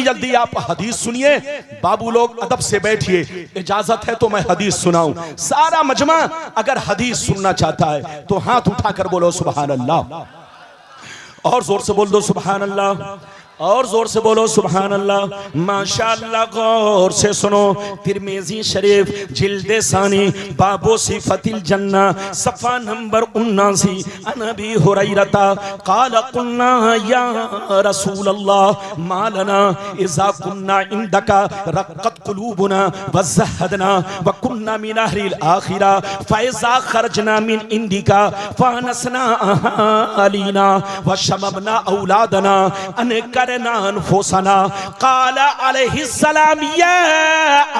जल्दी आप हदीस सुनिए। बाबू लोग अदब से बैठिए, इजाजत है तो मैं हदीस सुनाऊं। सारा मजमा अगर हदीस सुनना चाहता है तो हाथ उठाकर बोलो सुभान अल्लाह, और जोर से बोल दो सुभान अल्लाह, और जोर से बोलो सुभान अल्लाह। माशाअल्लाह, गौर से सुनो। तिरमिज़ी शरीफ जिल्दे सानी बाबो सिफतिल जन्ना सफ़ा नंबर 79। अनबी हुरैरता क़ाल क़ुलना या रसूल अल्लाह मा लना इज़ा कुन्ना इंदका रक़्क़त क़ुलूबुना व ज़हदना व कुन्ना मिन अहलिल आखिरा फ़इज़ा ख़रजना मिन इंदिका फ़अनसना अहलीना व शममना औलादना अन अनफुसना। क़ाल अलैहिस्सलाम या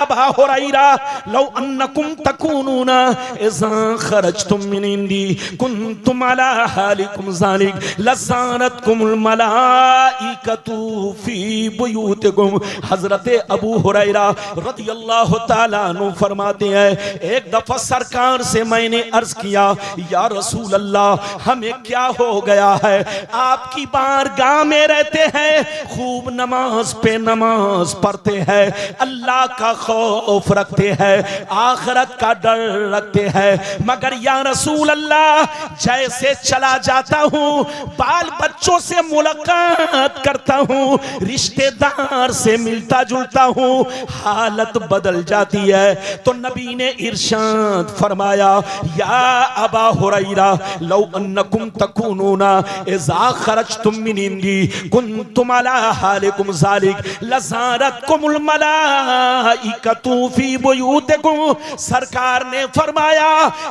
अबा हुरैरा लौ अन्नकुम तकूनूना इज़ा ख़रजतुम मिन इंदी कुन्तुम अला हालिकुम ज़ालिक लज़ारतकुमुल मलाइकतु फ़ी बुयूतिकुम। हज़रत अबू हुरैरा रज़ियल्लाहु ताला अन्हु फरमाते हैं, एक दफ़ा सरकार से मैंने अर्ज़ किया, या रसूल अल्लाह हमें क्या हो गया है, आपकी बारगाह में रहते हैं, खूब नमाज पे नमाज पढ़ते हैं, अल्लाह का खौफ रखते हैं, आखिरत का डर रखते हैं, मगर या रसूल अल्लाह जैसे चला जाता हूँ, बाल बच्चों से मुलाकात करता हूँ, रिश्तेदार से मिलता जुलता हूँ, हालत बदल जाती है। तो नबी ने इरशाद फरमाया, या अबा हुरैरा लौ अन्नकुम तकूनूना इज़ा खरजतुम मिन इंदी कुन्तुम अला हालिकुम ज़ालिक लज़ारतकुमुल मलाइकतु फ़ी बुयूतिकुम। सरकार ने फरमाया,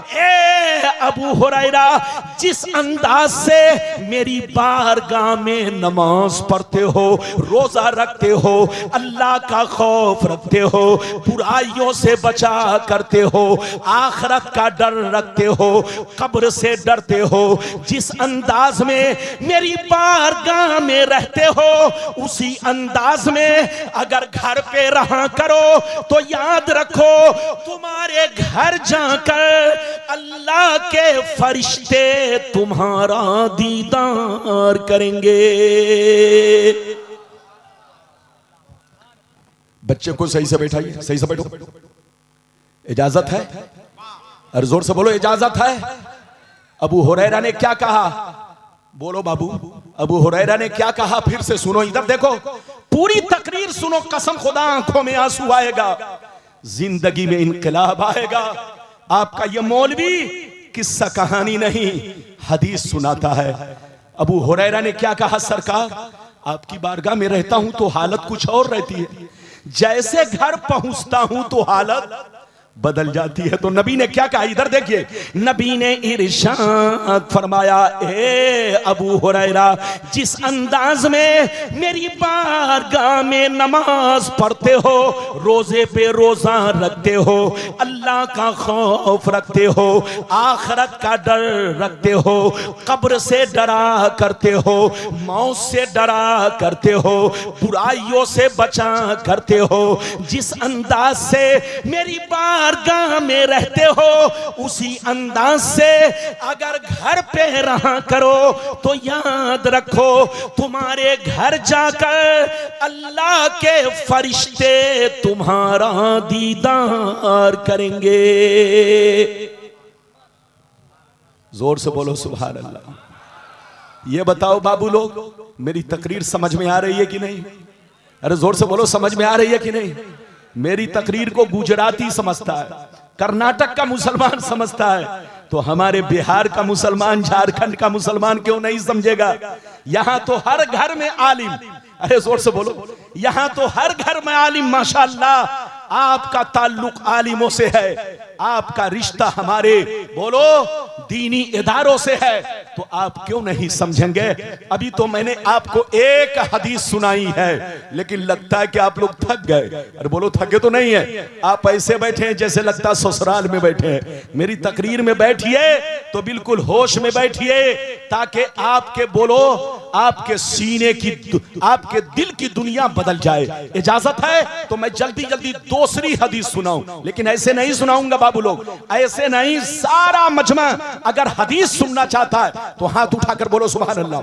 ए अबू हुरैरा जिस अंदाज से मेरी बारगाह में नमाज पढ़ते हो, रोजा रखते हो, अल्लाह का खौफ रखते हो, बुराइयों से बचा करते हो, आखिरत का डर रखते हो, कब्र से डरते हो, जिस अंदाज में मेरी बारगाह में रहते हो, उसी अंदाज में अगर घर पे रहा करो तो याद रखो तुम्हारे घर जाकर अल्लाह के फरिश्ते तुम्हारा दीदार करेंगे। बच्चे को सही से बैठाइए, सही से बैठो। इजाजत है? अरे जोर से बोलो, इजाजत है? अबू हुरैरा ने क्या कहा? बोलो बाबू, अबू हुरैरा ने क्या कहा? फिर से सुनो, इधर देखो, पूरी तकरीर सुनो, कसम खुदा आंखों में आंसू आएगा, जिंदगी में इनकलाब आएगा। आपका ये मौलवी किस्सा कहानी नहीं, हदीस सुनाता है। अबू हुरैरा ने क्या कहा? सरकार आपकी बारगाह में रहता हूं तो हालत कुछ और रहती है, जैसे घर पहुंचता हूं तो हालत बदल जाती है। तो नबी ने क्या कहा? इधर देखिए, नबी ने इरशाद फरमाया, ए अबू हुरैरा जिस अंदाज में मेरी बारगाह में नमाज पढ़ते हो, रोजे पे रोजा रखते हो, अल्लाह का खौफ रखते हो, आखिरत का डर रखते हो, कब्र से डरा करते हो, मौत से डरा करते हो, बुराइयों से बचा करते हो, जिस अंदाज से मेरी बारगाह में रहते हो, उसी अंदाज से अगर घर पे रहा करो तो याद रखो तुम्हारे घर जाकर अल्लाह के फरिश्ते तुम्हारा दीदार करेंगे। जोर से बोलो सुभान अल्लाह। ये बताओ बाबू लोग, मेरी तकरीर समझ में आ रही है कि नहीं? अरे जोर से बोलो, समझ में आ रही है कि नहीं? मेरी तकरीर को गुजराती समझता है, कर्नाटक का मुसलमान समझता है, तो हमारे बिहार का मुसलमान, झारखंड का मुसलमान क्यों नहीं समझेगा? यहां तो हर घर में आलिम, अरे जोर से बोलो, यहां तो हर घर में आलिम। माशाअल्लाह, आपका ताल्लुक आलिमों से है, आपका रिश्ता हमारे बोलो दीनी इदारों से है, तो आप क्यों नहीं समझेंगे? अभी तो मैंने आपको एक हदीस सुनाई है, लेकिन लगता है कि आप लोग थक गए। अरे बोलो, थके तो नहीं है? आप ऐसे बैठे हैं जैसे लगता है ससुराल में बैठे हैं। मेरी तकरीर में बैठिए तो बिल्कुल होश में बैठिए, ताकि आपके बोलो आपके सीने की, आपके दिल की दुनिया बदल जाए। इजाजत है तो मैं जल्दी जल्दी दूसरी हदीस सुनाऊं, लेकिन ऐसे नहीं सुनाऊंगा बाबू लोग, ऐसे नहीं। सारा मजमा अगर हदीस सुनना चाहता है तो हाथ उठाकर बोलो सुभान अल्लाह।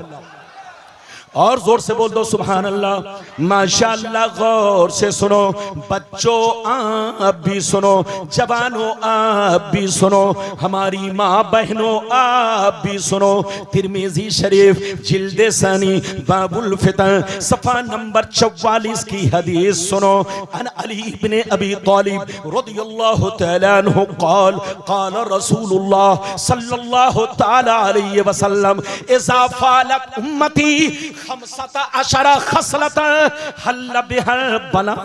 और जोर से बोल दो सुभान अल्लाह। माशाअल्लाह, गौर से सुनो बच्चों, आप भी सुनो, जवानों आप भी सुनो, हमारी माँ बहनों आप भी सुनो। तिरमिज़ी शरीफ जिल्दे सानी बाबुल फितन सफ़ा नंबर 44 की हदीस सुनो। अन अली इब्ने अबी तालिब रज़ियल्लाहु तआला अन्हु क़ाल क़ाल रसूलुल्लाह सल्लल्लाहु तआला अलैहि वसल्लम इज़ा फ़ालत उम्मती खमसता अशरा खसलता हल्ल बिहा बला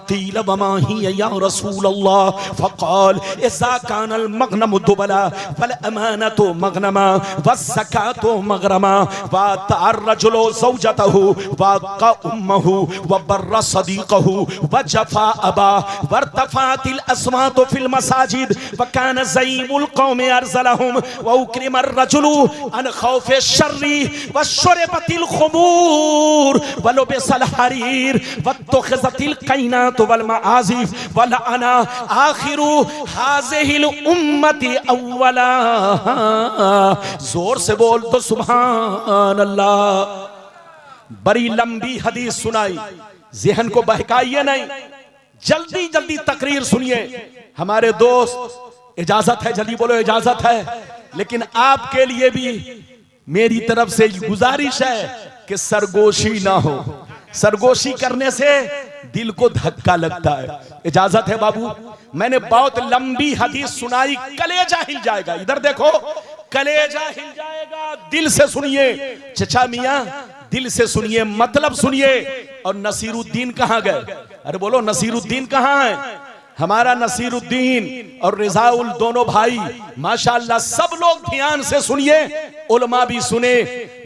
क़ील वमा हिय या रसूलल्लाह फ़क़ाल इज़ा कानल मग़नमु दुबला वल अमानतु मग़नमा वज़्ज़कातु मग़रमा वअतार रजुलु ज़ौजतहु वअक़ा उम्महु वबर्र सदीक़हु वजफ़ा अबा वरतफ़अतिल अस्वातु फ़िल मसाजिद वकान ज़ईमुल क़ौमि अरज़लहुम वउक्रिमर रजुलु अन ख़ौफ़ि शर्रि वशुरिबतिल खुमूर वलुबिसल हरीर वत्तुखिज़तिल क़ैनातु वल मआज़िफ़ वलअना आखिरु हाज़िहिल उम्मति अव्वला। जोर से बोल तो सुभान अल्लाह। बड़ी लंबी हदीस सुनाई, ज़हन को बहकाइए नहीं, जल्दी जल्दी तकरीर सुनिए। हमारे दोस्त, इजाजत है, जल्दी बोलो इजाजत है। लेकिन आपके लिए भी मेरी तरफ से गुजारिश है कि सरगोशी ना हो। सरगोशी करने से दिल को धक्का लगता है। इजाजत है बाबू। मैंने बहुत लंबी हदीस सुनाई, कलेजा हिल जाएगा। इधर देखो, कलेजा हिल जाएगा। दिल से सुनिए चचा मियां, दिल से सुनिए, मतलब सुनिए। और नसीरुद्दीन कहां गए? अरे बोलो नसीरुद्दीन कहां है? हमारा नसीरुद्दीन और रिजाउल दोनों भाई माशाअल्लाह, सब लोग ध्यान से सुनिए, उलमा भी सुने,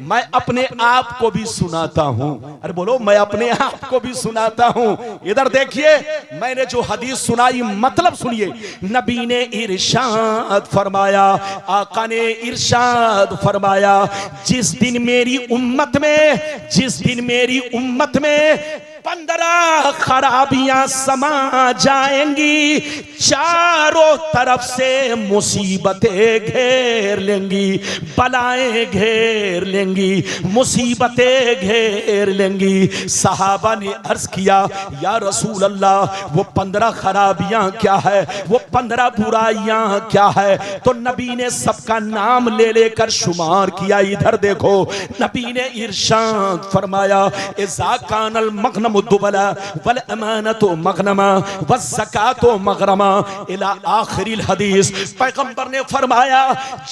मैं अपने आप को भी सुनाता हूं। अरे बोलो मैं अपने आप को भी सुनाता हूं। इधर देखिए, मैंने जो हदीस सुनाई मतलब सुनिए। नबी ने इरशाद फरमाया, आका ने इरशाद फरमाया, जिस दिन मेरी उम्मत में 15 खराबियां समा जाएंगी, चारों तरफ से मुसीबतें घेर लेंगी, बलाएं घेर लेंगी, मुसीबतें घेर लेंगी। सहाबा ने अर्ज किया, या रसूल अल्लाह, वो 15 खराबियां क्या है, वो 15 बुराइयां क्या है? तो नबी ने सबका नाम ले लेकर शुमार किया। इधर देखो, नबी ने इरशाद फरमाया, इज़ा कानल मग़नम दुबला वल अमानतु मग़नमा वज़्ज़कातु मग़रमा इला आखिरिल हदीस। पैगंबर ने फरमाया,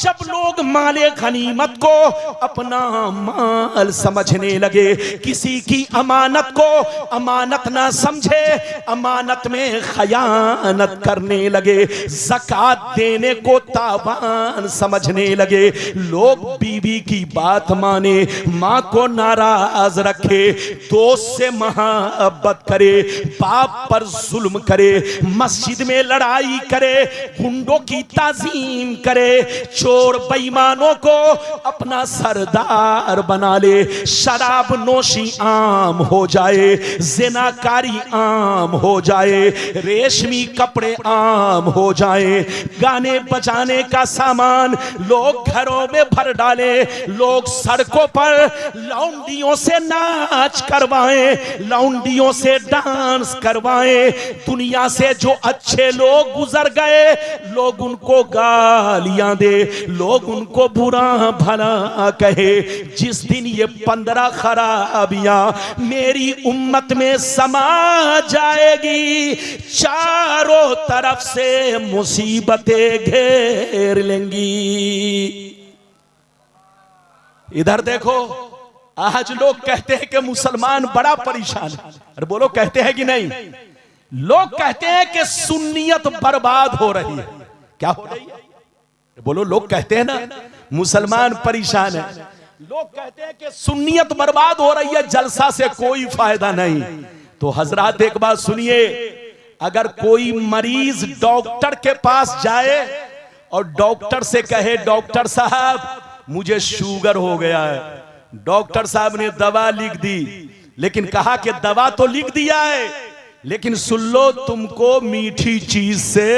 जब लोग माले गनीमत को अपना माल समझने लगे, किसी की अमानत को अमानत ना समझे, अमानत में खयानत करने लगे, ज़कात देने को तावान समझने लगे, लोग बीवी की बात माने, माँ को नाराज रखे, दोस्त से मोहब्बत करे, बाप पर जुल्म करे, मस्जिद में लड़ाई करे, गुंडों की ताजीम करे, चोर बेईमानों को अपना सरदार बना ले, शराब नोशी आम हो जाए, ज़िनाकारी आम हो जाए, रेशमी कपड़े आम हो जाए, गाने बजाने का सामान लोग घरों में भर डाले, लोग सड़कों पर लौंडियों से नाच करवाएं, लौंडियों से डांस करवाएं। दुनिया से जो अच्छे लोग गुजर गए, लोग उनको गालियां दे, लोग उनको बुरा भला कहे। जिस दिन ये 15 खराबियां मेरी उम्मत में समा जाएगी, चारों तरफ से मुसीबतें घेर लेंगी। इधर देखो, आज लोग कहते हैं कि मुसलमान बड़ा परेशान है। अरे बोलो कहते हैं कि नहीं? लोग कहते हैं कि सुन्नियत बर्बाद हो रही है। क्या हो रही है? बोलो, लोग कहते हैं ना मुसलमान परेशान है। लोग कहते हैं कि सुन्नियत बर्बाद हो रही है, जलसा से कोई फायदा नहीं। तो हजरात एक बात सुनिए, अगर कोई मरीज डॉक्टर के पास जाए और डॉक्टर से कहे, डॉक्टर साहब मुझे शुगर हो गया है, डॉक्टर साहब ने दवा लिख दी, लेकिन कहा कि दवा तो लिख दिया है, लेकिन सुन लो तुमको मीठी चीज से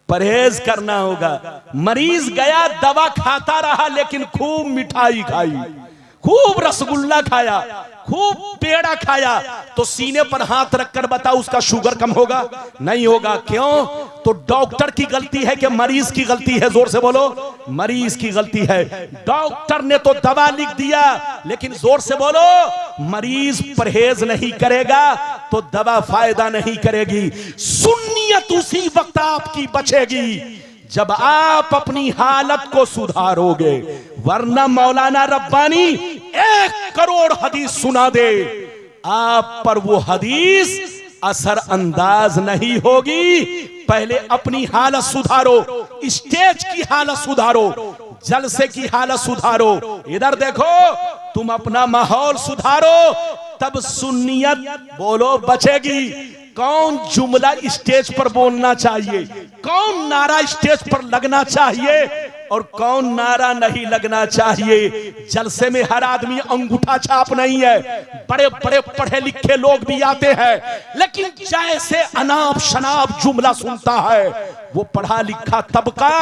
परहेज करना होगा। मरीज गया, दवा खाता रहा, लेकिन खूब मिठाई खाई, खूब रसगुल्ला खाया, खूब पेड़ा खाया, तो सीने पर हाथ रखकर बताओ उसका शुगर कम होगा? नहीं होगा। क्यों? तो डॉक्टर की गलती है कि मरीज की गलती है? जोर से बोलो, मरीज की गलती है। डॉक्टर ने तो दवा लिख दिया, लेकिन जोर से बोलो, मरीज परहेज नहीं करेगा तो दवा फायदा नहीं करेगी। सुन्नियत उसी वक्त आपकी बचेगी जब आप अपनी हालत को सुधारोगे, वरना मौलाना रब्बानी 1 करोड़ हदीस सुना दे, आप पर वो हदीस असर अंदाज नहीं होगी। पहले अपनी हालत सुधारो, स्टेज की हालत सुधारो, जलसे की हालत सुधारो। इधर देखो, तुम अपना माहौल सुधारो, तब सुन्नियत बोलो बचेगी। कौन जुमला स्टेज पर बोलना चाहिए, कौन नारा स्टेज पर लगना चाहिए और कौन नारा नहीं लगना चाहिए। जलसे में हर आदमी अंगूठा छाप नहीं है, बड़े बड़े पढ़े लिखे लोग भी आते हैं, लेकिन जैसे अनाप शनाप जुमला सुनता है, वो पढ़ा लिखा तबका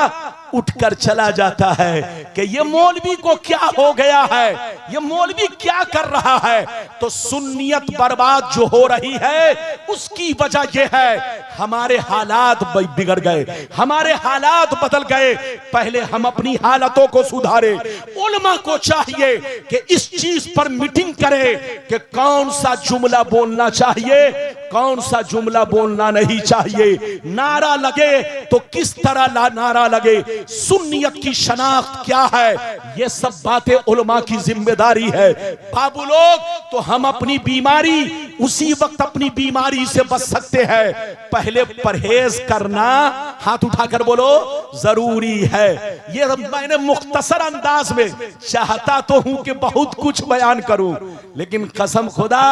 उठकर चला जाता है कि ये मौलवी को क्या हो गया है, ये मौलवी क्या कर रहा है। तो सुन्नियत बर्बाद जो हो रही है, उसकी वजह यह है हमारे हालात बिगड़ गए, हमारे हालात बदल गए। पहले हम अपनी हालतों को सुधारे। उलमा को चाहिए कि इस चीज पर मीटिंग करे कि कौन सा जुमला बोलना चाहिए, कौन सा जुमला बोलना नहीं चाहिए। नारा लगे तो किस तरह नारा लगे, सुन्नियत की शनाख्त क्या है, ये सब बातें उलमा की जिम्मेदारी है। बाबू लोग, तो हम अपनी बीमारी उसी वक्त अपनी बीमारी से बच सकते हैं। पहले परहेज करना, हाथ उठाकर बोलो, जरूरी है। ये मैंने मुख्तसर अंदाज में, चाहता तो हूं कि बहुत कुछ बयान करूं, लेकिन कसम खुदा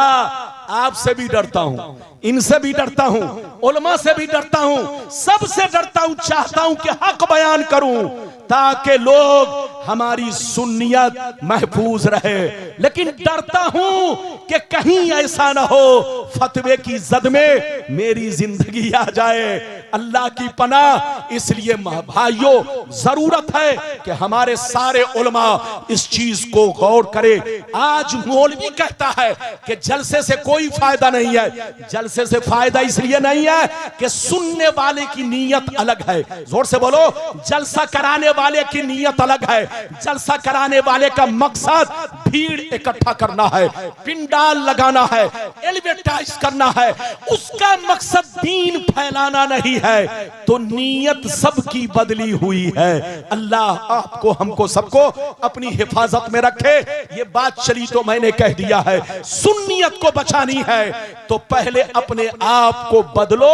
आपसे भी डरता हूं, इनसे भी डरता हूं, उलमा से भी डरता हूं, सबसे डरता हूं। चाहता हूं कि हक बयान करूं ताकि लोग हमारी सुन्नियत महफूज रहे, लेकिन डरता हूं कि कहीं ऐसा ना हो फतवे की जद में मेरी जिंदगी आ जाए। अल्लाह की पनाह। इसलिए भाइयों, जरूरत है कि हमारे सारे उलमा इस चीज को गौर करें। आज मौलवी कहता है कि जलसे से कोई फायदा नहीं है। जलसे से फायदा इसलिए नहीं है कि सुनने वाले की नीयत अलग है। जोर से बोलो, जलसा कराने वाले की नीयत अलग है। जलसा कराने वाले का मकसद भीड़ इकट्ठा करना है, पिंडाल लगाना है, एलिवेटाइज करना है, उसका मकसद दीन फैलाना नहीं है। तो नीयत सबकी बदली हुई है। अल्लाह आपको, हमको, सबको अपनी हिफाजत में रखे। ये बात चली तो मैंने कह दिया है। सुन्नियत को बचानी है तो पहले अपने आप को बदलो,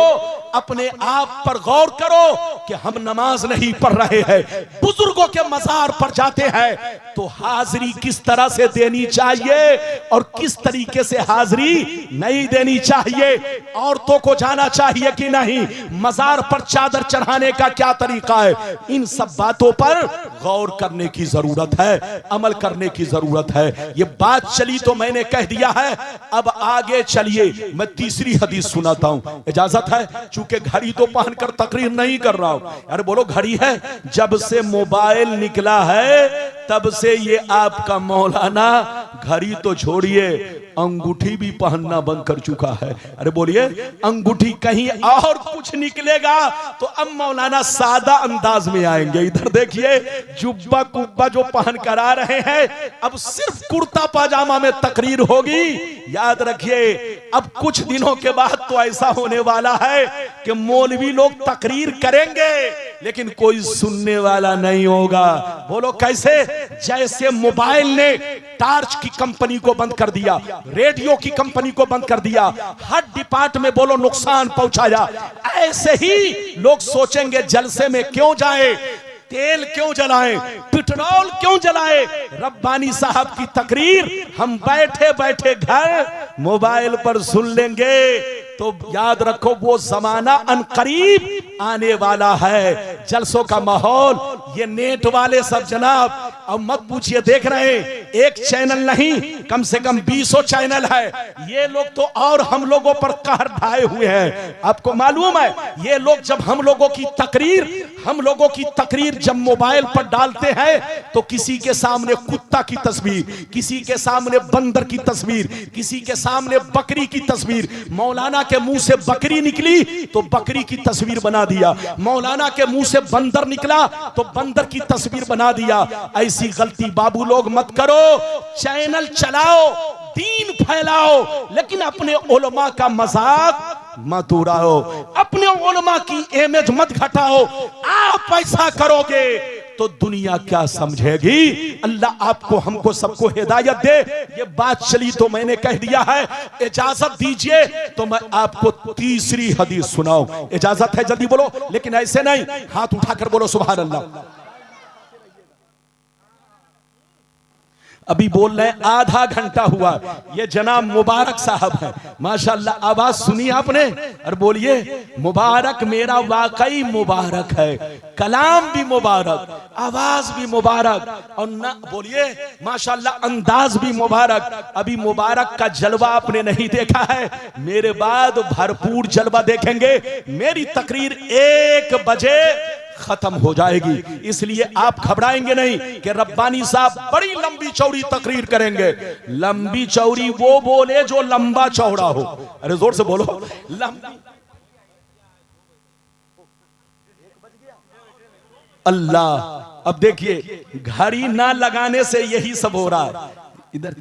अपने आप पर गौर करो कि हम नमाज नहीं पढ़ रहे हैं, बुजुर्गों के मजार पर जाते हैं, तो हाजिरी किस तरह से देनी चाहिए और किस तरीके से हाजिरी नहीं देनी चाहिए। औरतों को जाना चाहिए कि नहीं, मजार पर चादर चढ़ाने का क्या तरीका है, इन सब बातों पर गौर करने की जरूरत है, अमल करने की जरूरत है। ये बात चली तो मैंने कह दिया है। अब आगे चलिए, मैं तीसरी हदीस सुनाता हूं, इजाजत है? चूंकि घड़ी तो पहनकर तकरीर नहीं कर रहा हूं। अरे बोलो, घड़ी है? जब से मोबाइल निकला है तब से ये आपका मौलाना घड़ी तो छोड़िए, अंगूठी भी पहनना बंद कर चुका है। अरे बोलिए, अंगूठी कहीं और कुछ निकलेगा तो अब मौलाना सादा अंदाज में आएंगे। इधर देखिए, जुब्बा कुब्बा जो पहन कर आ रहे हैं, अब सिर्फ कुर्ता पाजामा में तकरीर होगी। याद रखिए, अब कुछ दिनों के बाद तो ऐसा होने वाला है कि मौलवी लोग तकरीर करेंगे लेकिन कोई सुनने वाला नहीं होगा। बोलो कैसे? जैसे मोबाइल ने टार्च की कंपनी को बंद कर दिया, रेडियो की कंपनी को बंद कर दिया, हर डिपार्टमेंट में बोलो नुकसान पहुंचाया, ऐसे ही लोग सोचेंगे जलसे में क्यों जाए, तेल क्यों जलाएं, पेट्रोल क्यों जलाएं। रब्बानी साहब की तकरीर हम बैठे बैठे घर मोबाइल पर सुन लेंगे तो याद रखो वो जमाना अनकरीब आने वाला है। जलसों का माहौल ये नेट वाले सब जनाब अब मत पूछिए, देख रहे हैं एक चैनल नहीं कम से कम 20 चैनल है। ये लोग तो और हम लोगों पर कहर ढाए हुए हैं। आपको मालूम है ये लोग जब हम लोगों की तकरीर जब मोबाइल पर डालते हैं तो किसी के सामने कुत्ता की तस्वीर, किसी के सामने बंदर की तस्वीर, किसी के सामने बकरी की तस्वीर। मौलाना के मुंह से बकरी निकली तो बकरी की तस्वीर बना दिया, मौलाना के मुंह से बंदर निकला तो बंदर की तस्वीर बना दिया। ऐसी गलती बाबू लोग मत करो। चैनल चलाओ, दीन फैलाओ, लेकिन अपने उलमा का मजाक मत उड़ाओ, अपने उलमा की इमेज मत घटाओ। आप ऐसा करोगे तो दुनिया क्या समझेगी। अल्लाह आपको हमको सबको हिदायत दे। ये बात चली तो मैंने कह दिया है, इजाजत दीजिए तो मैं आपको तीसरी हदीस सुनाऊं। इजाजत है, जल्दी बोलो, लेकिन ऐसे नहीं हाथ उठाकर बोलो सुभान अल्लाह। अभी बोल रहे हैं आधा घंटा हुआ। ये जनाब मुबारक साहब है, माशाल्लाह। आवाज सुनी आपने? और बोलिए मुबारक, मेरा वाकई मुबारक है, कलाम भी मुबारक, आवाज भी मुबारक, और ना बोलिए माशाल्लाह अंदाज भी मुबारक। अभी मुबारक का जलवा आपने नहीं देखा है, मेरे बाद भरपूर जलवा देखेंगे। मेरी तकरीर 1 बजे खत्म हो जाएगी, इसलिए आप घबराएंगे नहीं कि रब्बानी साहब बड़ी लंबी चौड़ी तकरीर करेंगे। लंबी चौड़ी वो बोले जो लंबा चौड़ा हो। अरे जोर से बोलो, लंबी। अल्लाह, अब देखिए घड़ी ना लगाने से यही सब हो रहा है। इधर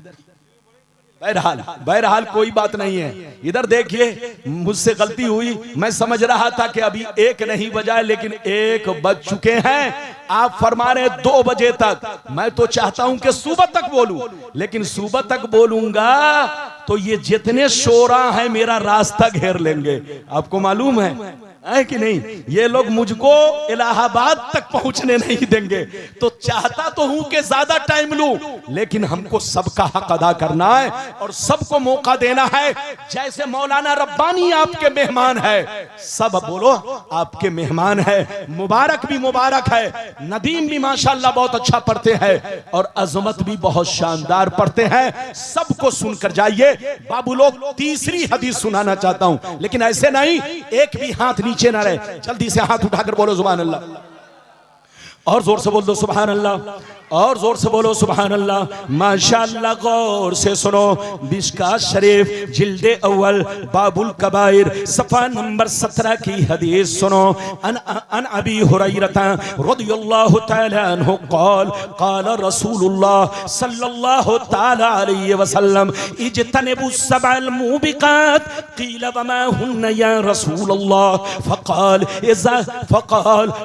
बहरहाल कोई बात नहीं है। इधर देखिए मुझसे गलती हुई, मैं समझ रहा था कि अभी 1 नहीं बजा है, लेकिन 1 बज चुके हैं। आप फरमा रहे 2 बजे तक, मैं तो चाहता हूं कि सुबह तक बोलूं, लेकिन सुबह तक बोलूंगा तो ये जितने शोरा हैं मेरा रास्ता घेर लेंगे। आपको मालूम है कि नहीं? ये लोग मुझको इलाहाबाद तक पहुंचने नहीं देंगे। तो चाहता तो हूं कि ज्यादा टाइम लूं, लेकिन हमको सबका हक अदा करना है और सबको मौका देना है। जैसे मौलाना रब्बानी आपके मेहमान है, सब बोलो आपके मेहमान है। मुबारक भी मुबारक है, नदीम भी माशाल्लाह बहुत अच्छा पढ़ते हैं और अजमत भी बहुत शानदार पढ़ते हैं। सबको सुनकर जाइए। बाबू लोग तीसरी हदीस सुनाना चाहता हूं, लेकिन ऐसे नहीं एक भी हाथ नीचे ना रहे। जल्दी से हाथ उठाकर बोलो सुभान अल्लाह, और जोर से बोल दो सुभान अल्लाह, और जोर से बोलो सुभान अल्लाह। माशाअल्लाह, गौर से सुनो। मिशकात शरीफ जिल्दे अव्वल बाबुल कबाइर सफा नंबर 17 की हदीस सुनो। अन अबी हुरैरा रदियल्लाहु तआला अन्हु क़ाल क़ाल रसूलुल्लाह सल्लल्लाहु तआला अलैहि वसल्लम इज्तनिबु सबअल मुबिकात क़ील वमा हुन्न या रसूलल्लाह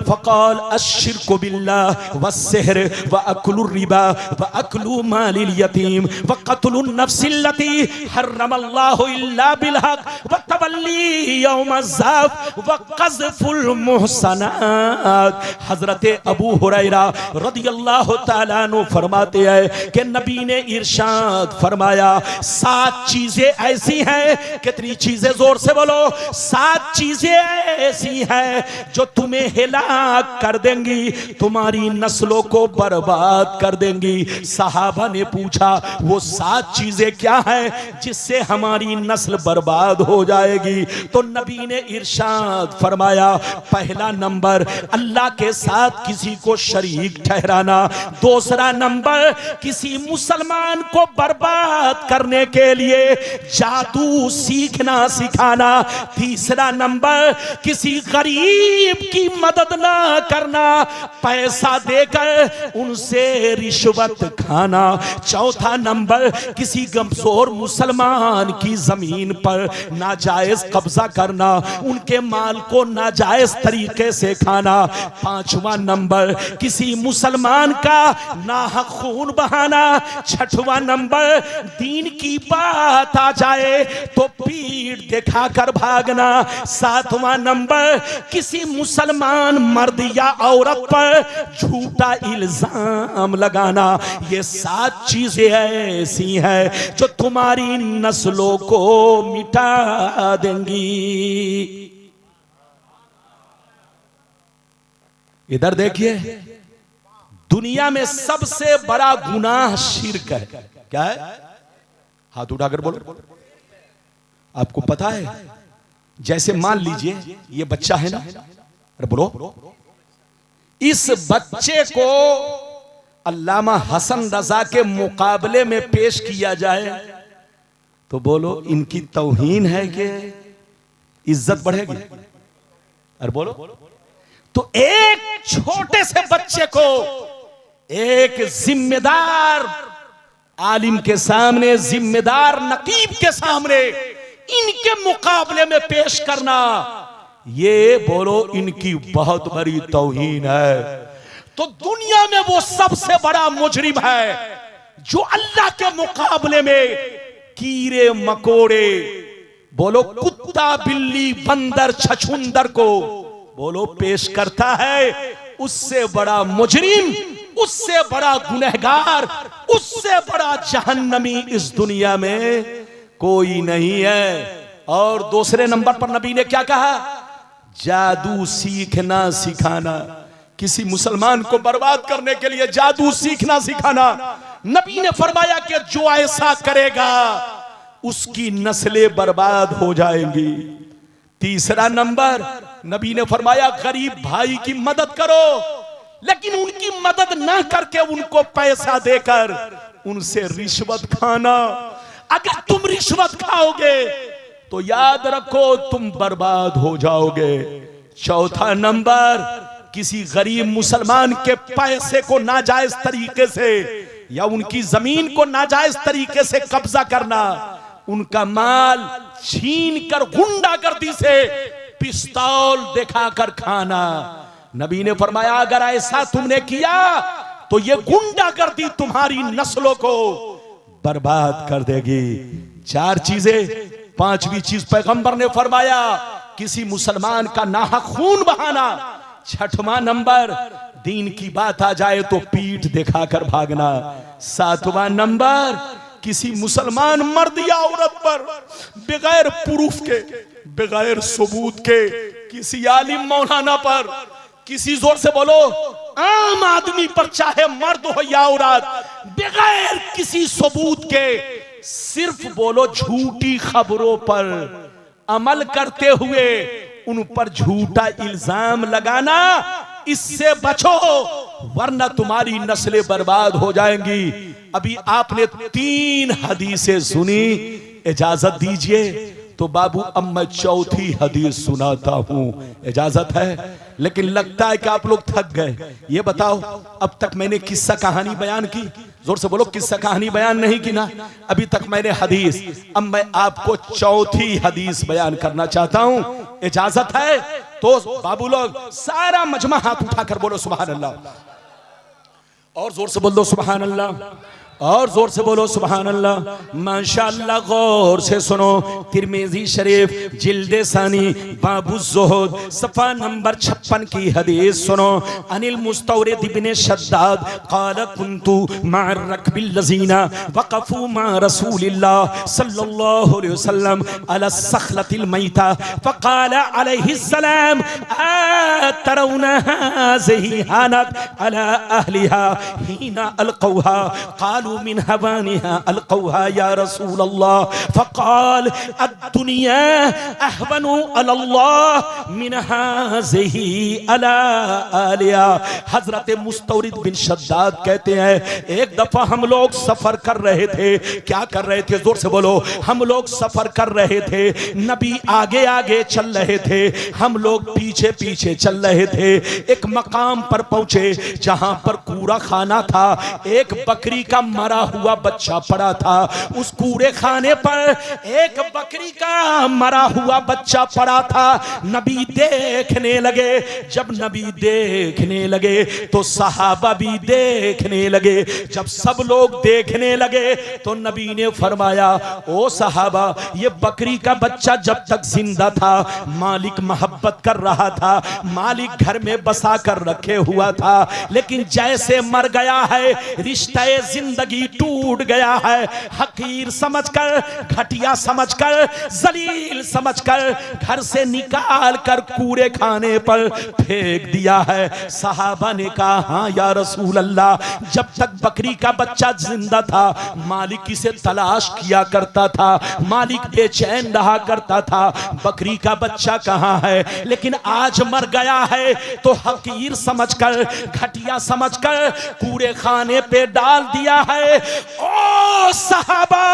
फ़क़ाल अश्शिरकु बिल्लाह वस्सिहर व अक्लुर रिबा व अक्लु मालिल यतीम व क़त्लुन नफ्सिल्लती हर्रमल्लाहु इल्ला बिल हक़ व तवल्ली यौमज़्ज़ाफ़ व क़ज़्फ़ुल मुहसनात। हज़रत अबू हुरैरा रदियल्लाहु तआला अन्हु फरमाते हैं कि नबी ने इरशाद फरमाया 7 चीजें ऐसी हैं। कितनी चीजें? जोर से बोलो। 7 चीजें ऐसी हैं जो तुम्हें हिलाक कर देंगी, तुम्हारी नस्लों को बर्बाद कर देंगी। सहाबा ने पूछा वो 7 चीजें क्या हैं जिससे हमारी नस्ल बर्बाद हो जाएगी? तो नबी ने इरशाद फरमाया, पहला नंबर अल्लाह के साथ किसी को शरीक ठहराना, दूसरा नंबर किसी मुसलमान को बर्बाद करने के लिए जादू सीखना सिखाना, तीसरा नंबर किसी गरीब की मदद ना करना, पैसा देकर उनसे रिश्वत खाना, चौथा नंबर किसी कमजोर मुसलमान की जमीन पर नाजायज कब्जा करना, उनके माल को नाजायज तरीके से खाना, पांचवा नंबर किसी मुसलमान का नाहक खून बहाना, छठवां नंबर दीन की बात आ जाए तो पीठ दिखाकर भागना, सातवां नंबर किसी मुसलमान मर्द या औरत पर झूठा इल्जाम लगाना। ये 7 चीजें ऐसी हैं जो तुम्हारी नस्लों को मिटा देंगी। इधर देखिए, दुनिया में सबसे बड़ा गुनाह शिर्क है। क्या है? हाथ उठाकर बोलो। आपको पता है? जैसे मान लीजिए ये बच्चा है ना, अरे बोलो, इस बच्चे को अल्लामा हसन रजा के मुकाबले में पेश किया जाए तो बोलो इनकी तौहीन है कि इज्जत बढ़ेगी? अरे बोलो। तो एक छोटे से बच्चे को एक जिम्मेदार आलिम के सामने, जिम्मेदार नकीब के सामने इनके मुकाबले में पेश करना, ये बोलो इनकी बहुत बड़ी तौहीन है। तो दुनिया में वो सबसे बड़ा मुजरिम है जो अल्लाह के मुकाबले में कीड़े मकोड़े, बोलो कुत्ता बिल्ली बंदर छछुंदर को बोलो पेश करता है। उससे बड़ा मुजरिम, उससे बड़ा गुनहगार, उससे बड़ा जहन्नमी इस दुनिया में कोई नहीं है। और दूसरे नंबर पर नबी ने क्या कहा? जादू सीखना सिखाना। किसी मुसलमान को बर्बाद करने के लिए जादू सीखना सिखाना। नबी ने फरमाया कि जो ऐसा करेगा उसकी नस्लें बर्बाद हो जाएंगी। तीसरा नंबर नबी ने फरमाया गरीब भाई की मदद करो, लेकिन उनकी मदद ना करके उनको पैसा देकर उनसे रिश्वत खाना। अगर तुम रिश्वत खाओगे तो याद रखो तुम बर्बाद हो जाओगे। चौथा नंबर किसी गरीब मुसलमान के पैसे को नाजायज तरीके से या उनकी जमीन को नाजायज तरीके से कब्जा करना, उनका माल छीन कर गुंडागर्दी से पिस्तौल दिखाकर खाना। नबी ने फरमाया अगर ऐसा तुमने किया तो ये गुंडागर्दी तुम्हारी नस्लों को बर्बाद कर देगी। चार चीजें। पांचवी चीज पैगंबर ने फरमाया किसी मुसलमान का नाहक खून बहाना। छठवां नंबर दीन की बात आ जाए तो पीठ दिखाकर भागना। सातवां नंबर किसी मुसलमान मर्द या औरत पर बगैर प्रूफ के, बगैर सबूत के, किसी आलिम मौलाना पर, किसी जोर से बोलो आम आदमी पर, चाहे मर्द हो या औरत, बगैर किसी सबूत के सिर्फ बोलो झूठी खबरों पर अमल करते हुए उन पर झूठा इल्जाम लगाना, इससे बचो वरना तुम्हारी नस्लें बर्बाद हो जाएंगी। अभी आपने 3 हदीसें सुनी, इजाजत दीजिए तो बाबू अब मैं चौथी हदीस सुनाता हूं। इजाजत है? लेकिन लगता है कि आप लोग थक गए। ये बताओ अब तक मैंने किस्सा कहानी बयान की? जोर से बोलो किस्सा कहानी बयान नहीं की ना? अभी तक मैंने हदीस, अब मैं आपको चौथी हदीस बयान करना चाहता हूं। इजाजत है तो बाबू लोग सारा मजमा हाथ उठाकर बोलो सुभान अल्लाह, और जोर से बोल दो सुभान अल्लाह, और जोर से बोलो सुभान अल्लाह। माशाअल्लाह गौर से सुनो। तिरमिज़ी शरीफ जिल्दे सानी बाबु ज़ुहद सफ़ा नंबर 56 की हदीस सुनो। अनिल मुस्तौरिद इब्ने शद्दाद क़ाल कुन्तु मअर रकबिल लज़ीना वक़फ़ू मअ रसूलिल्लाह सल्लल्लाहु अलैहि वसल्लम अला सख़लतिल मैता फ़क़ाल अलैहिस्सलाम अतरौना हाज़िही हानत अला अहलिहा हीना अलक़ौहा क़ालू मिन हवानिहा अलक़ौहा या रसूल अल्लाह फ़क़ाल अद्दुनिया अहवनु अलल्लाह मिन हाज़िही अला आलिया। हज़रत मुस्तौरिद बिन शद्दाद कहते हैं एक दफा हम लोग सफर कर रहे थे। क्या कर रहे थे? जोर से बोलो। हम लोग सफर कर रहे थे। नबी आगे आगे चल रहे थे, हम लोग पीछे पीछे चल रहे थे। एक मकाम पर पहुंचे जहां पर कूड़ा खाना था। एक बकरी का मरा हुआ बच्चा पड़ा था। उस कूड़े खाने पर एक बकरी का मरा हुआ बच्चा पड़ा था। नबी देखने लगे। जब नबी देखने लगे तो सहाबा भी देखने लगे। जब सब लोग देखने लगे तो नबी ने फरमाया ओ सहाबा, ये बकरी का बच्चा जब तक जिंदा था मालिक मोहब्बत कर रहा था, मालिक घर में बसा कर रखे हुआ था, लेकिन जैसे मर गया है रिश्ते जिंदगी जिंदगी टूट गया है, हकीर समझकर, घटिया समझकर, जलील समझकर घर से निकाल कर कूड़े खाने पर फेंक दिया है। सहाबा ने कहा हाँ या रसूल अल्लाह, जब तक बकरी का बच्चा जिंदा था मालिक इसे तलाश किया करता था, मालिक बेचैन रहा करता था बकरी का बच्चा कहाँ है, लेकिन आज मर गया है तो हकीर समझकर, घटिया समझकर कूड़े खाने पे डाल दिया है। ओ सहाबा,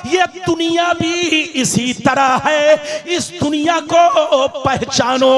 ये दुनिया भी इसी तरह है, इस दुनिया को पहचानो,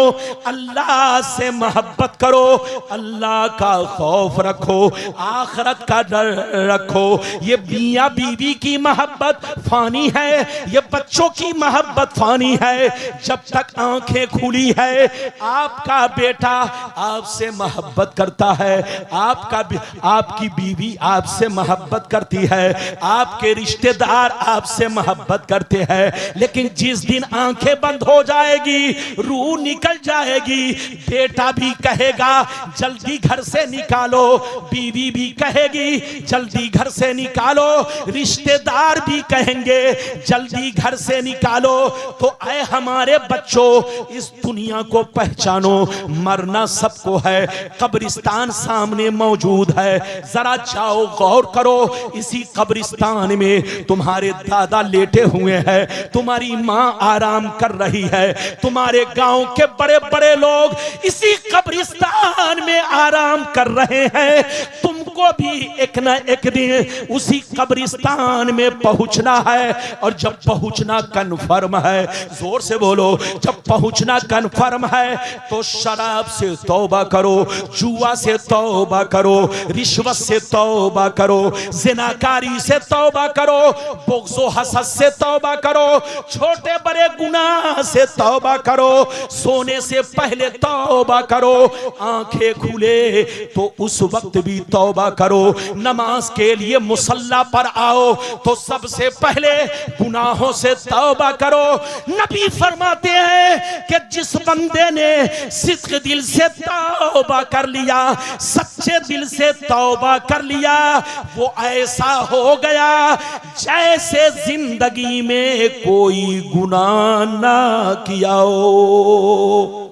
अल्लाह से मोहब्बत करो, अल्लाह का खौफ रखो, आखिरत का डर रखो। ये मियां बीवी की मोहब्बत फानी है, ये बच्चों की मोहब्बत फानी है। जब तक आंखें खुली है आपका बेटा आपसे मोहब्बत करता है, आपकी बीवी आपसे मोहब्बत करती है, आपके रिश्तेदार आपसे मोहब्बत करते हैं। लेकिन जिस दिन आंखें बंद हो जाएगी, रूह निकल जाएगी, बेटा भी कहेगा जल्दी घर से निकालो, बीवी भी कहेगी जल्दी घर से निकालो, रिश्तेदार भी कहेंगे जल्दी घर से निकालो। तो ऐ हमारे बच्चों, इस दुनिया को पहचानो, मरना सबको है, कब्रिस्तान सामने मौजूद है। जरा जाओ गौर करो, इसी कब्रिस्तान में तुम्हारे दादा लेटे हुए हैं, तुम्हारी माँ आराम कर रही है, तुम्हारे गांव के बड़े बड़े लोग इसी कब्रिस्तान में आराम कर रहे हैं। तुमको भी एक न एक दिन उसी कब्रिस्तान में पहुंचना है, और जब पहुंचना कन्फर्म है, जोर से बोलो, जब पहुंचना कन्फर्म है तो शराब से तौबा करो, जुआ से तौबा करो, रिश्वत से तौबा करो, जिनाकारी से तौबा करो, बुग़्ज़ो हसद से तौबा करो, छोटे बड़े गुनाह से तौबा करो, सोने से पहले तौबा करो, आंखें खुले तो उस वक्त भी तौबा करो, नमाज के लिए मुसल्ला पर आओ तो सबसे पहले गुनाहों से तौबा करो। नबी फरमाते हैं कि जिस बंदे ने सिद्क़ दिल से तौबा कर लिया, सच्चे दिल से तौबा कर लिया, वो ऐसा हो गया जैसे जिंदगी में कोई गुनाह ना किया हो,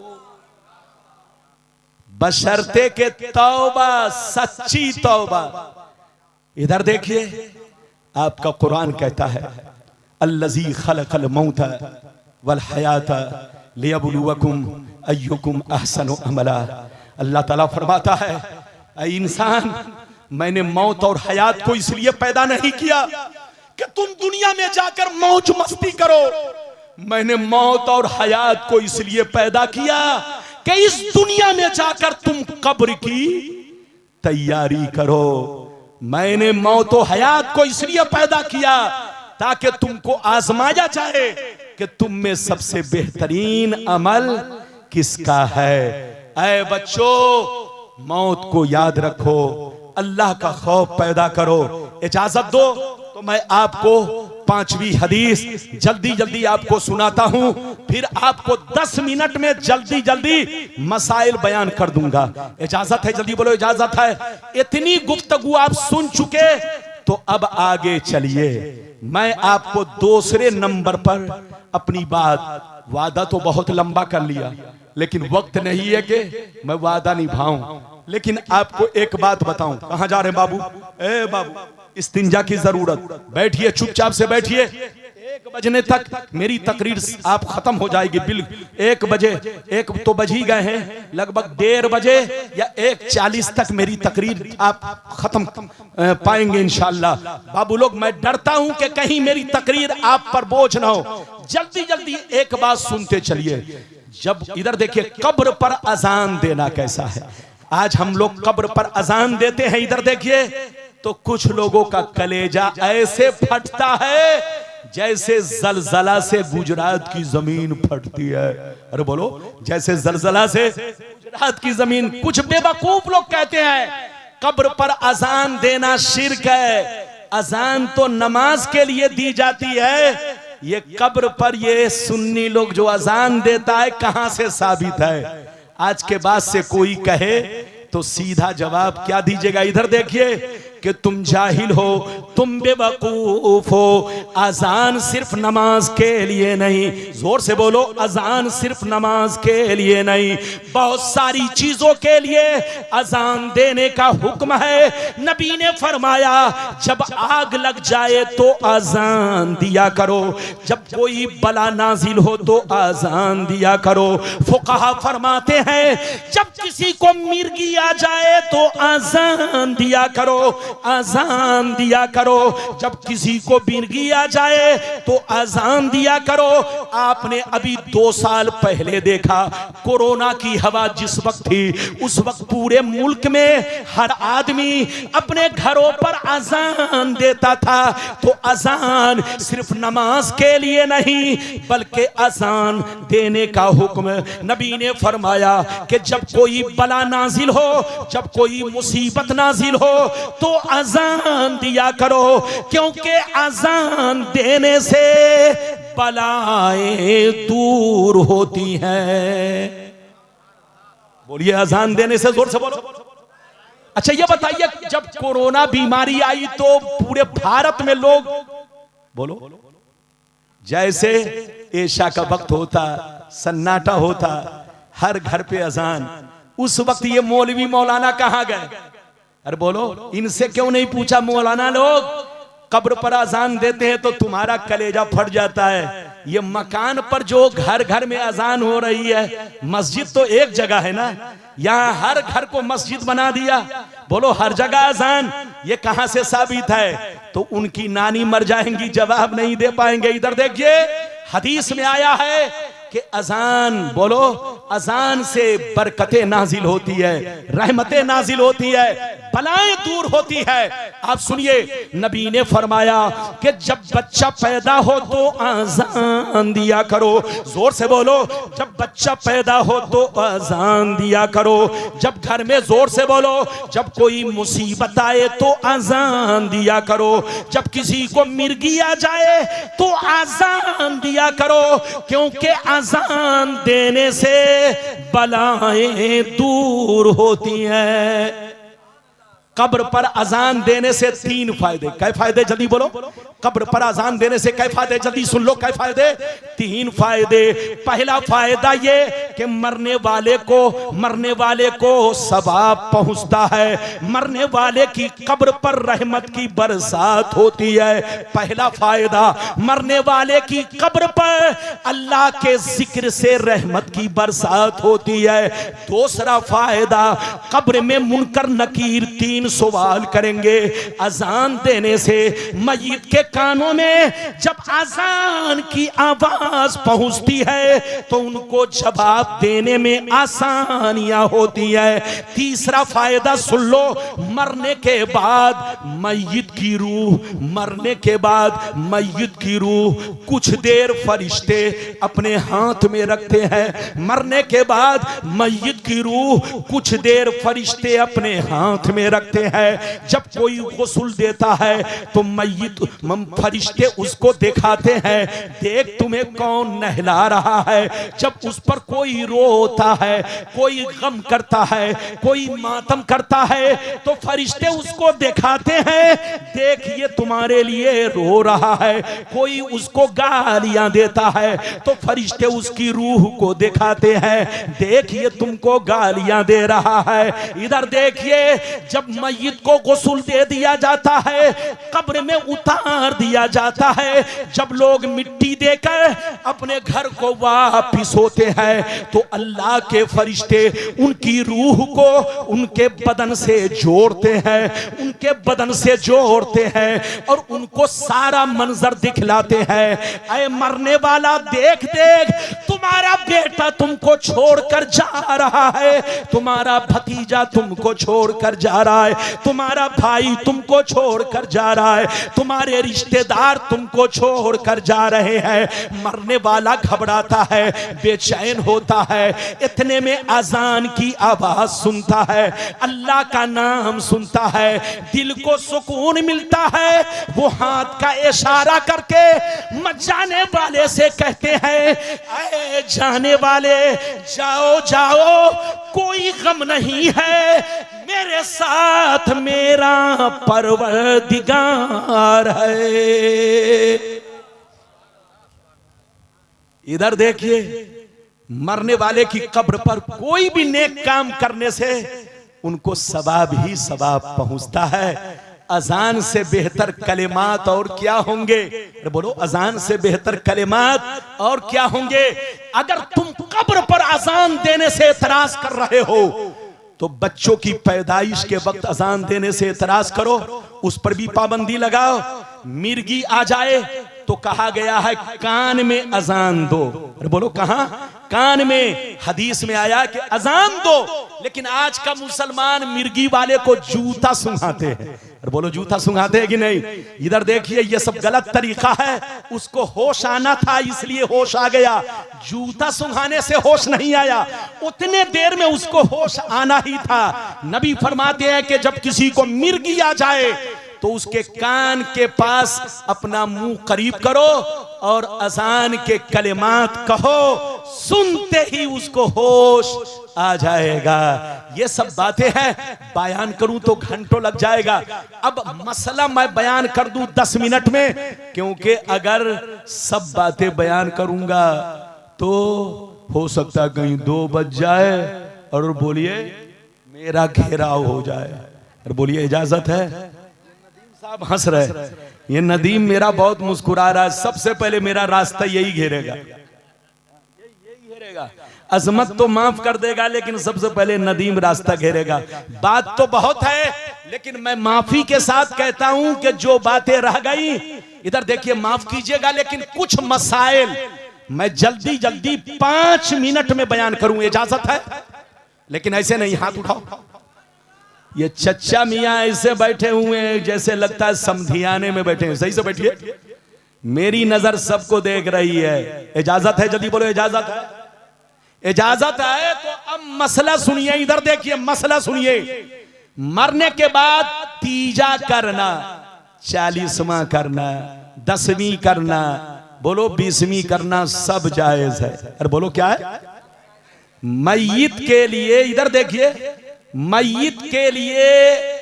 बशर्ते के तौबा सच्ची तौबा। इधर देखिए, आपका कुरान कहता है अल्लज़ी खलक़ल मौत वल हयात लियब्लुवकुम अय्युकुम अहसनु अमला। अल्लाह ताला फरमाता है, ऐ इंसान, मैंने मौत और हयात को इसलिए पैदा नहीं किया कि तुम दुनिया में जाकर मौज मस्ती करो, मैंने मौत और हयात को इसलिए पैदा किया कि इस दुनिया में जाकर तुम कब्र की तैयारी करो। मैंने मौत और हयात को इसलिए पैदा किया ताकि तुमको आजमाया जाए कि तुम में सबसे बेहतरीन अमल किसका है। ऐ बच्चों, मौत को याद रखो, अल्लाह का खौफ पैदा करो। इजाजत दो तो मैं आपको 5वीं हदीस जल्दी जल्दी आपको सुनाता हूं, फिर आपको 10 मिनट में जल्दी जल्दी मसाइल बयान कर दूंगा। इजाजत है? जल्दी बोलो, इजाजत है? इतनी गुफ्तगू आप सुन चुके तो अब आगे चलिए। मैं आपको दूसरे नंबर पर अपनी बात, वादा तो बहुत लंबा कर लिया लेकिन वक्त नहीं है कि मैं वादा निभाऊं, लेकिन आपको एक बात बताऊं। कहां जा रहे हैं बाबू? ए बाबू, इस्तिंजा की जरूरत, बैठिए, चुपचाप से बैठिए। 1 बजने तक मेरी तकरीर आप खत्म हो जाएगी। बिल 1 बजे, 1 तो बज ही गए हैं, लगभग 1:30 बजे या 1:40 तक मेरी तकरीर आप खत्म पाएंगे इंशाअल्लाह। बाबू लोग, मैं डरता हूं कि कहीं मेरी तकरीर आप पर बोझ ना हो। जल्दी जल्दी एक बात सुनते चलिए। जब इधर देखिए, कब्र पर अजान देना कैसा है। आज हम लोग कब्र पर अजान देते हैं, इधर देखिए तो कुछ लोगों का कलेजा ऐसे फटता है जैसे जलजला से गुजरात की जमीन फटती है। अरे बोलो, जैसे जलजला से गुजरात की जमीन। कुछ बेवकूफ लोग कहते हैं कब्र पर अजान देना शिर्क है। अजान तो नमाज के लिए दी जाती है, ये कब्र पर ये सुन्नी लोग जो अजान देता है कहां से साबित है? आज के बाद से कोई कहे तो सीधा जवाब क्या दीजिएगा? इधर देखिए, कि तुम जाहिल हो, तुम बेवकूफ हो। अजान सिर्फ नमाज के लिए नहीं, जोर से बोलो, अजान सिर्फ नमाज के लिए नहीं, बहुत सारी चीजों के लिए अजान देने का हुक्म है। नबी ने फरमाया जब आग लग जाए तो अजान दिया करो, जब कोई बला नाजिल हो तो अजान दिया करो। फुकाहा फरमाते हैं जब किसी को मिर्गी आ जाए तो अजान दिया करो, अजान दिया करो। जब किसी को मिर्गी आ जाए तो अजान दिया करो। आपने अभी 2 साल पहले देखा कोरोना की हवा जिस वक्त थी, उस वक्त पूरे मुल्क में हर आदमी अपने घरों पर अजान देता था। तो अजान सिर्फ नमाज के लिए नहीं बल्कि अजान देने का हुक्म नबी ने फरमाया कि जब कोई बला नाजिल हो, जब कोई मुसीबत नाजिल हो तो अजान दिया करो, क्योंकि अजान देने से बलाएं दूर होती हैं। बोलिए अजान देने से, जोर से बोलो। अच्छा ये बताइए जब कोरोना बीमारी आई तो पूरे भारत में लोग बोलो, जैसे ऐशा का वक्त होता, सन्नाटा होता, हर घर पे अजान। उस वक्त ये मौलवी मौलाना कहां गए? अरे बोलो, इनसे क्यों नहीं पूछा? मौलाना लोग कब्र पर अजान देते हैं तो तुम्हारा कलेजा फट जाता है। ये मकान पर जो घर घर में अजान हो रही है, मस्जिद तो एक जगह है ना, यहाँ हर घर को मस्जिद बना दिया। बोलो हर जगह अजान, ये कहां से साबित है? तो उनकी नानी मर जाएंगी, जवाब नहीं दे पाएंगे। इधर देखिए हदीस में आया है कि अजान, बोलो, अजान से बरकतें नाजिल होती है, रहमतें नाजिल होती है, बलाएं दूर होती है। आप सुनिए नबी ने फरमाया कि जब बच्चा पैदा हो तो अजान दिया करो, जोर से बोलो, जब बच्चा पैदा हो तो अजान दिया करो। जब घर में, जोर से बोलो, जब कोई मुसीबत आए तो अजान दिया करो। जब किसी को मिर्गी आ जाए तो अजान दिया करो, क्योंकि अजान देने से बलाएं दूर होती हैं। कब्र पर अजान देने से 3 फायदे। कै फायदे? जल्दी बोलो। कब्र पर अजान देने से कै फायदे? जल्दी सुन लो, कै फायदे? 3 फायदे। पहला फायदा ये कि मरने वाले को सवाब पहुंचता है, मरने वाले की कब्र पर रहमत की बरसात होती है। पहला फायदा, मरने वाले की कब्र पर अल्लाह के जिक्र से रहमत की बरसात होती है। दूसरा फायदा, कब्र में मुनकर नकीर 3 सवाल करेंगे। अजान देने से मय्यत के कानों में जब अजान की आवाज पहुंचती है तो उनको जवाब देने में आसानियां होती है। तीसरा फायदा सुन लो, मरने के बाद मय्यत की रूह कुछ देर फरिश्ते अपने हाथ में रखते हैं। मरने के बाद मय्यत की रूह कुछ देर फरिश्ते अपने हाथ में रखते हैं। जब कोई गुस्ल देता है तो मय्यत फरिश्ते उसको दिखाते हैं, देख तुम्हें कौन नहला रहा है। जब उस पर कोई रोता है, कोई गम करता है, कोई मातम करता है तो फरिश्ते उसको दिखाते हैं, देख ये तुम्हारे लिए रो रहा है। कोई उसको गालियां देता है तो फरिश्ते उसकी रूह को दिखाते हैं, देख ये तुमको गालियां दे रहा है। इधर देखिए जब मय्यत को गुस्ल दे दिया जाता है, कब्र में उतार दिया जाता है, जब लोग मिट्टी देकर अपने घर को वापिस होते हैं तो अल्लाह के फरिश्ते उनकी रूह को उनके बदन से जोड़ते हैं, और उनको सारा मंजर दिखलाते हैं। ऐ मरने वाला, देख तुम्हारा बेटा तुमको छोड़कर जा रहा है, तुम्हारा भतीजा तुमको छोड़कर जा रहा है, तुम्हारा भाई तुमको छोड़कर जा रहा है, तुम्हारे रिश्तेदार तुमको छोड़कर जा रहे हैं। मरने वाला घबराता है, बेचैन होता है, इतने में अजान की आवाज सुनता है, अल्लाह का नाम सुनता है, दिल को सुकून मिलता है। वो हाथ का इशारा करके जाने वाले से कहते हैं, ऐ जाने वाले जाओ जाओ, कोई गम नहीं है, मेरे साथ मेरा परवरदिगार है। इधर देखिए, मरने वाले की कब्र पर कोई भी नेक काम करने से उनको सवाब ही सवाब पहुंचता है। अजान से बेहतर कलिमात और क्या होंगे? बोलो, अजान से बेहतर कलिमात और क्या होंगे? अगर तुम कब्र पर अजान देने से एतराज कर रहे हो तो बच्चों की पैदाइश के वक्त अजान देने से एतराज करो, उस पर भी पाबंदी लगाओ। मिर्गी आ जाए तो कहा गया है कान में अजान दो। अरे बोलो, कहां? कान में। हदीस में आया कि अजान दो, लेकिन आज का मुसलमान मिर्गी वाले को जूता सुंघाते हैं। अरे बोलो, जूता सुंघाते हैं कि नहीं? इधर देखिए, ये सब गलत तरीका है। उसको होश आना था इसलिए होश आ गया, जूता सुंघाने से होश नहीं आया। उतने देर में उसको होश आना ही था। नबी फरमाते हैं कि जब किसी को मिर्गी आ जाए तो उसके कान के पास अपना मुंह करीब करो और अजान के कलिमात कहो, सुनते ही उसको होश आ जाएगा। ये सब बातें हैं, बयान करूं तो घंटों लग जाएगा। अब मसला मैं बयान कर दूं 10 मिनट में, क्योंकि अगर सब बातें बयान करूंगा तो हो सकता है कहीं 2 बज जाए और बोलिए मेरा घेराव हो जाए। और बोलिए इजाजत है? साहब हंस रहे, ये नदीम मेरा बहुत मुस्कुरा रहा है। सबसे पहले मेरा रास्ता यही घेरेगा, यही घेरेगा। अजमत तो माफ कर देगा, लेकिन सबसे पहले नदीम रास्ता घेरेगा। बात तो बहुत है, लेकिन मैं माफी के साथ कहता हूं कि जो बातें रह गई, इधर देखिए, माफ कीजिएगा, लेकिन कुछ मसाइल मैं जल्दी जल्दी 5 मिनट में बयान करूं, इजाजत है? लेकिन ऐसे नहीं, हाथ उठाओ। ये चच्चा मियाँ ऐसे बैठे हुए हैं जैसे लगता है समधियाने में बैठे हैं। सही से बैठिए, मेरी नजर सबको देख रही है। इजाजत है? जल्दी बोलो, इजाजत है? इजाजत है तो अब मसला सुनिए। इधर देखिए, मसला सुनिए। मरने के बाद तीजा करना, 40वां करना, 10वीं करना, बोलो 20वीं करना, सब जायज है। अरे बोलो, क्या है? मैयत के लिए, इधर देखिए, मैयत के लिए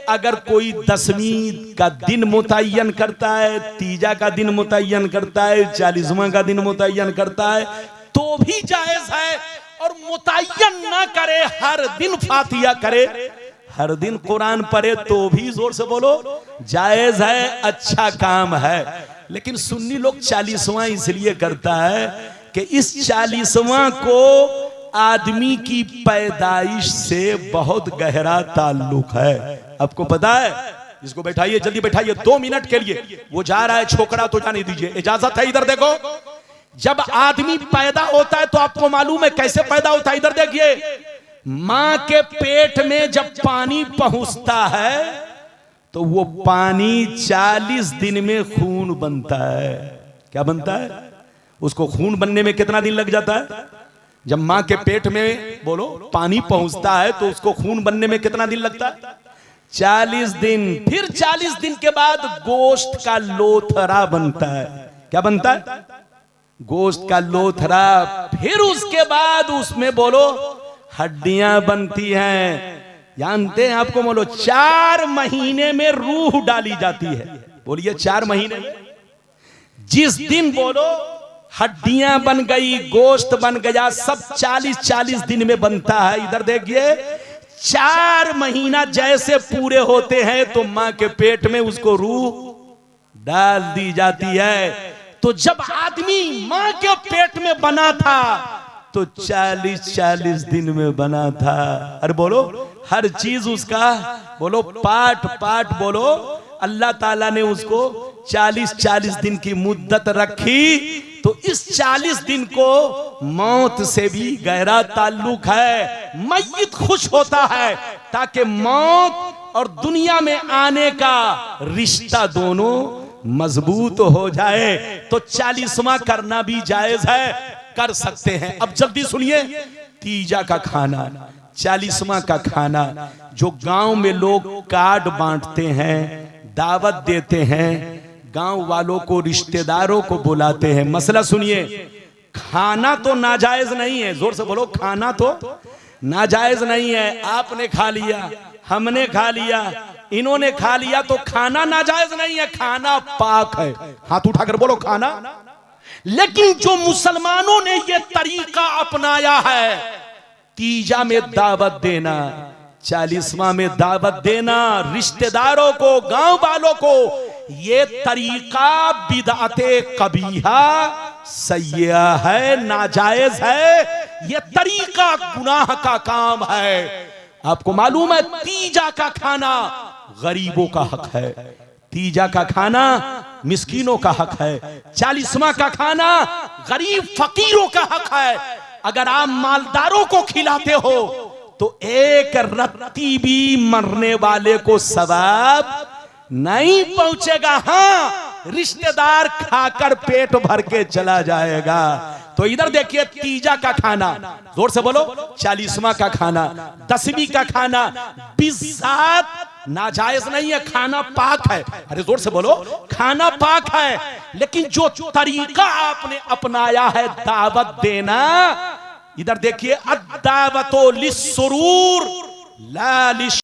अगर कोई 10वीं का दिन मुतय्यन करता है, तीजा का दिन मुतय्यन करता है, 40वां का दिन मुतय्यन करता है, तो भी जायज है। और मुतय्यन ना करे, हर दिन फातिहा करे, हर दिन कुरान पढ़े, तो भी जोर से बोलो जायज है, अच्छा काम है। लेकिन सुन्नी लोग 40वां इसलिए करता है कि इस 40वां को आदमी की पैदाइश से बहुत गहरा ताल्लुक है। आपको पता है? इसको बैठाइए, जल्दी बैठाइए, 2 मिनट के लिए। वो जा रहा है छोकरा, तो जाने दीजिए, इजाजत है? इधर देखो, जब आदमी पैदा होता है तो आपको मालूम है कैसे पैदा होता है? इधर देखिए, मां के पेट में जब पानी पहुंचता है तो वो पानी 40 दिन में खून बनता है। क्या बनता है? उसको खून बनने में कितना दिन लग जाता है? जब मां के पेट में, बोलो, पानी पहुंचता है तो उसको खून बनने में कितना दिन लगता है? 40 दिन। फिर 40 दिन के बाद गोश्त का लोथरा बनता है। क्या बनता है? गोश्त का लोथरा। फिर उसके बाद उसमें, बोलो, हड्डियां बनती हैं। जानते हैं आपको? बोलो, 4 महीने में रूह डाली जाती है। बोलिए, 4 महीने में। जिस दिन, बोलो, हड्डियां बन गई, गोश्त बन गया, सब 40-40 दिन में बनता है। इधर देखिए, 4 महीना जैसे पूरे होते हैं तो मां के पेट में उसको रूह डाल दी जाती है। तो जब आदमी मां के पेट में बना था तो 40-40 दिन में बना था। अरे बोलो, हर चीज उसका, बोलो, पार्ट पार्ट, बोलो, अल्लाह ताला ने उसको 40-40 दिन की मुद्दत रखी। तो इस 40 दिन को मौत से भी गहरा ताल्लुक है। मय्यत खुश होता है ताकि मौत और दुनिया में आने का रिश्ता दोनों मजबूत हो जाए। तो 40वां करना भी जायज है, कर सकते हैं। अब जल्दी सुनिए, तीजा का खाना, 40वां का खाना, जो गांव में लोग कार्ड बांटते हैं, दावत देते हैं, गांव वालों को, रिश्तेदारों को बुलाते हैं। मसला सुनिए, खाना तो नाजायज नहीं है। जोर से बोलो, खाना तो नाजायज नहीं है। आपने खा लिया, हमने खा लिया, इन्होंने खा लिया, तो खाना नाजायज नहीं है, खाना पाक है। हाथ उठाकर बोलो खाना। लेकिन जो मुसलमानों ने ये तरीका अपनाया है, तीजा में दावत देना, 40वां में दावत देना, रिश्तेदारों को, गांव वालों को, ये तरीका बिदअते कबीहा सय्या है, नाजायज है। ये तरीका गुनाह का काम है। आपको मालूम है तीजा का खाना गरीबों का हक है, तीजा का खाना मिस्कीनों का हक है, 40वां का खाना गरीब फकीरों का हक है। अगर आप मालदारों को खिलाते हो तो एक रत्ती भी मरने वाले को सवाब नहीं पहुंचेगा। हाँ, रिश्तेदार खाकर पेट भर के चला जाएगा। तो इधर देखिए तीजा का खाना, जोर से बोलो, 40वां का खाना, 10वीं का खाना बिज़ात नाजायज नहीं है, खाना पाक है। अरे जोर से बोलो, खाना पाक है। लेकिन जो तरीका आपने अपनाया है दावत देना, इधर देखिए, अद्दावतो लिस्सुरूर ला लिश